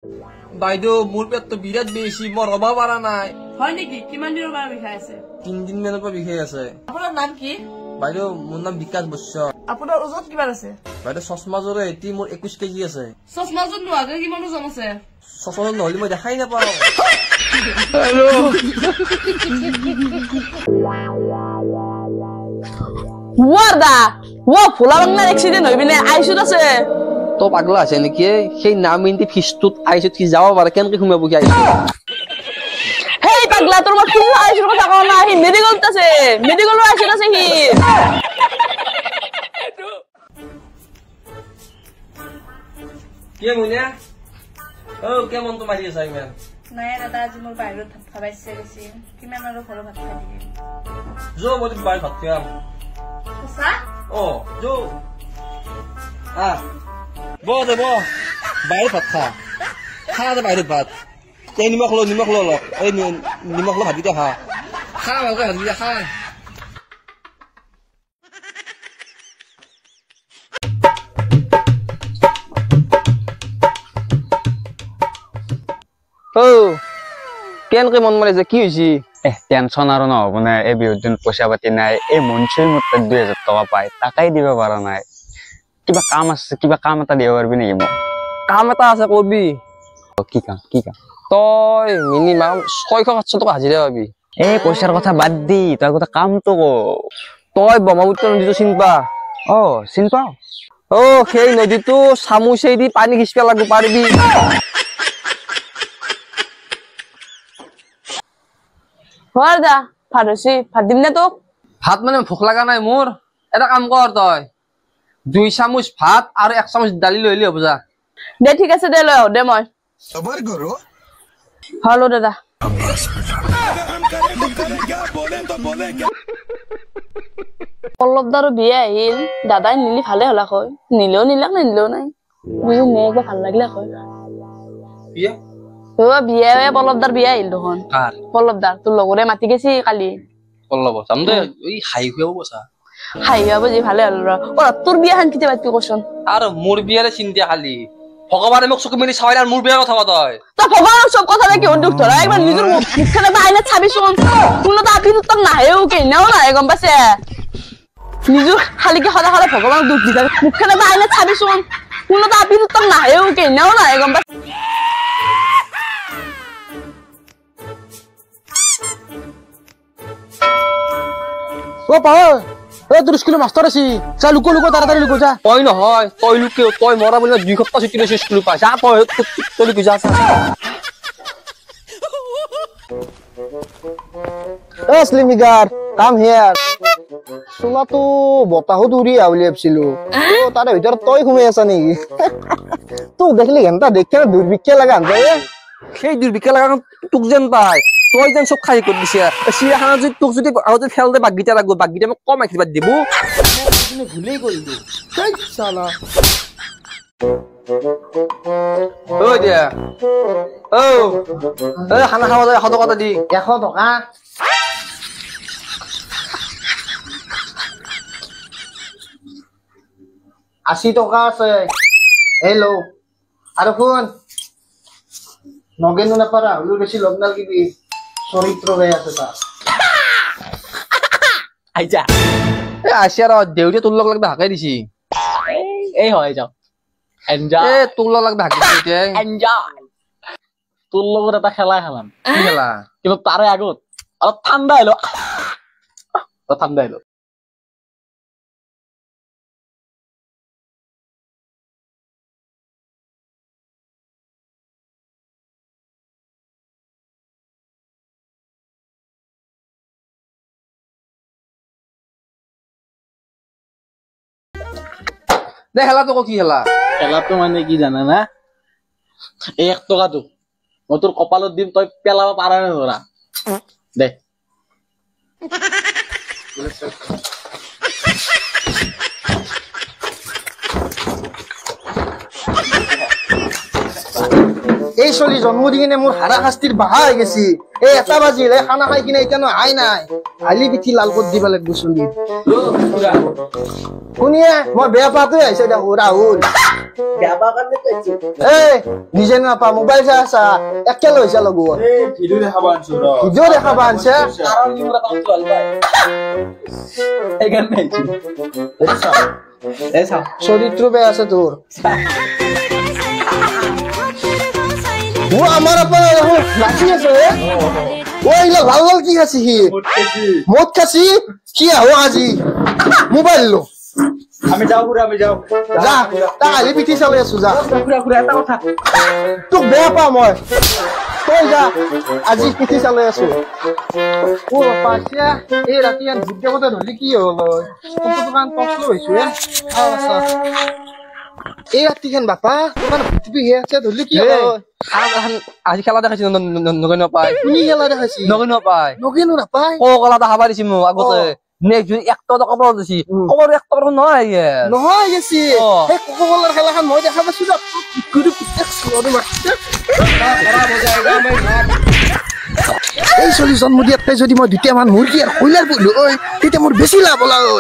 বাইদেউ মোৰ পেটটো বিৰাট বেছি মই ৰ'ব পৰা নাই হয় নেকি কিমান দিনৰ পৰা বিষাই আছে 3 দিন মানৰ পৰা বিষাই আছে আপোনাৰ নাম কি বাইদেউ মোৰ নাম বিকাশ বৈশ্য আপোনাৰ ওজন কিমান আছে বাইদেউ চশমা জোৰে এটি মোৰ 21 কেজি আছে চশমা ওজন নোহাকৈ কিমান ওজন আছে চশমা নহলে মই দেখাই নাপাওঁ हेलो ওয়াদা ও ফুলা বাংলা এক্সিডেন্ট হই বিনে আইসুত আছে তো পাগলা আছে নেকি সেই নাম ইনটি ফিস্টুত আইসুত কি যাব পারে কেনকে ঘুমাবো কি আইসুত হেই পাগলা তোর মা কি আইসুর কথা কও না হি মেডিকেল আছে মেডিকেল আইসুত আছে হি কে মুনিয়া ও কেমন তো মারি আছে ইমান নাই দাদা আজি মোর বাইরে ভাত খাবাইছে গেছি কিমান আৰু ঘৰ ভাত খাই দিম জো মই বাই ভাত খাম সা ও জো বো দে বো বাইরে ভাত খা দে বাইরে ভাত এই নিমখ লো এই নিমখ লো ভাত খা ভালকে ভাত খা ও কেনকে মন মাৰিছে কি হৈছে টেনশন আৰু নহব না এই বিহুৰ দিন পইচা পাতি নাই এই মনচুই মোৰ 2000 টকা পায় তাকাই দিব পৰা নাই কিবা কাম আছে কিবা কাম এটা দিব পারবি নেকি মোক কাম এটা আছে করবি কি কাম তই মিনিমাম 600-700 টকা হাজিৰা পাবি এই পইচাৰ কথা বাদ দি তই কথা কামটো ক তই ব্ৰহ্মপুত্ৰ নদীটো চিনপা চিন পাও সেই নদীটো চামুচেই দি পানী খিচপা লাগব পাৰবি দা ফাৰছি ভাত দিম না তোক ভাত মানে ভোক লগা নাই মোৰ এটা কাম কৰ তই 2 চামুচ ভাত আৰু 1 চামুচ দালি লৈ হ'ব যা দে ঠিক আছে দে লৈ আহ দে মই সबर করো হ্যালো দাদা পল্লৱদাৰো বিয়া আহিল দাদাই নিলি ভালে হলা হয় নিলেও নিলাক নিলেও নাই বুজি নে একবাৰ ভাল লাগিলে হয় বিয়া বিয়া পল্লৱদাৰ বিয়া আহিল দেখোন কাৰ পল্লৱদাৰ তোৰ লগৰে মাতি গেছি কালি পল্লৱ যাম দে এই হাই খুৱাব বসা হাই যাব যি ভালে হল তোৰ বিয়াখন কেতিয়া পাতিবি কচোন আৰু মোৰ বিয়াৰে চিন্তা খালি ভগৱানে মোক চকু মেলি চাইল আৰু মোৰ বিয়াৰ কথা কয় তই ভগৱানৰ সব কথা দেখি দুখ ধৰা একবাৰ নিজৰ মুখখন এটা আইনাত চাবিচোন কোনো এটা আপিত তক নাহেও কেনেও নাহে গম পাইছে নিজৰ খালিকে সদা সদায় ভগৱানক দুখ দি থাকে মুখখন এটা আইনাত চাবিচোন কোনো এটা আপিত তক নাহেও কেনেও নাহে গম পাইছে ও পাও তোর স্কুলে মাস্টার আছি যা লুকো তাড়াতাড়ি লুকো যা তই নহয় তই লুকে তই মৰা বুলি 2 সপ্তাহ ছুটি লৈছ স্কুল পাই যা তই লুকে যা স্লিমিগার কাম হিয়ার চোলাটো বতাহো দৌৰি আউলি ভাবছিলো তাৰে ভিতৰত তই ঘুমাই আছা নেকি তোক দেখিলি ঘণ্টা দেখে দুৰ্ভিক্ষা লগা সেই দুৰ্ভিক্ষা লগা তোক যেন পাই তই যেন চব খাই কৰি দিছে চিৰিয়াখানা যদি তোক যদি আগতে খেল দে বাগিটা লাগব বাগিটা মোক কম আখিবাদ দিব ভুলেই কৰিলো চালা দিয়া খানা খাব যায় 100 টকা দি 100 টকা আশী টকা আছে হেল্ল' আৰু শুন নগেনো নাপাৰা হলেও বেছি লগ নালগিবি চৰিত্ৰ বেয়া আছে তাৰ আইজা আসি আর দেউতে তোর লগ লাগবে হাকাই দিছি এই হয় যাও এনজয় তোর লগ লাগবে হাকাই দিতে এনজয় তোর লগত এটা খেলা খেলাম কি খেলা কিন্তু তারে আগত অলপ ঠান্ডা এলো ঠান্ডা এলো দে খেলা তো কি খেলা খেলাটো মানে কি জানা না 1 টকাটো মই তোৰ কপালত দিম তই পেলাব পাৰা নে নৰা দে এই চলি জন্মদিনে মোৰ হাৰা শাস্তিৰ বাহা হৈ গেছি এই এটা বাজিল এই খানা খাই কিনে এতিয়া আই নাই আলি পিঠি লাল কত দিব লাগিব চলি শুনিয়ে মই বেয়া পাতে আহিছে দেখো ৰাহুল গাবা কাৰণে কৈছো এই নিজে নাপা মোবাইল চাই আছা একে লৈছা লগত এই ভিডিও দেখাব আনছো ৰ ভিডিও দেখাবা আনছা কাৰণ নিমৰা কাম চল পাই এইখান নাইছো এসা চরিত্র বে আছে তোর ও আমার আপন নাচি আছে ও ইলা লাল লাল কি আছে হি মদ খাসি কি হও আজি মোবাইল লো আমি যাও পুরা আমি যাও যা তা আলি পিঠি চালে আছো যা পুরা পুরা এটা কথা তোক বেয়া পা মই তই যা আজি পিঠি চালে আছো ও পাছিয়া এই রাতি আন জিজ্ঞা কথা ধরলি কি হলো কত দোকান তসলো হইছো আচ্ছা এই রাতি খান বাপা মানে ভুতিবি হে আছে ধরলি কি হলো আজি খেলা দেখাইছি নগৈ নাপায় তুমি খেলা দেখাইছি নগৈ নাপায় নগেনো নাপায় ও কলা দেখাবা দিছি মোক আগতে নেক্সট 1 টাকা কবর দিছি কবর 1 টাকা নহয় নহয় গেছি এই কোকোকলাৰ খেলাখন মই দেখা পাইছো যা কুৰি পিছে চলৰে মাৰছে এই চলি জন্ম দিয়াত যদি মই দুটা মান মুৰ্গী আৰু কইলাৰ বলো ঐ তেতিয়া মোৰ বেছি লাভ হলা ঐ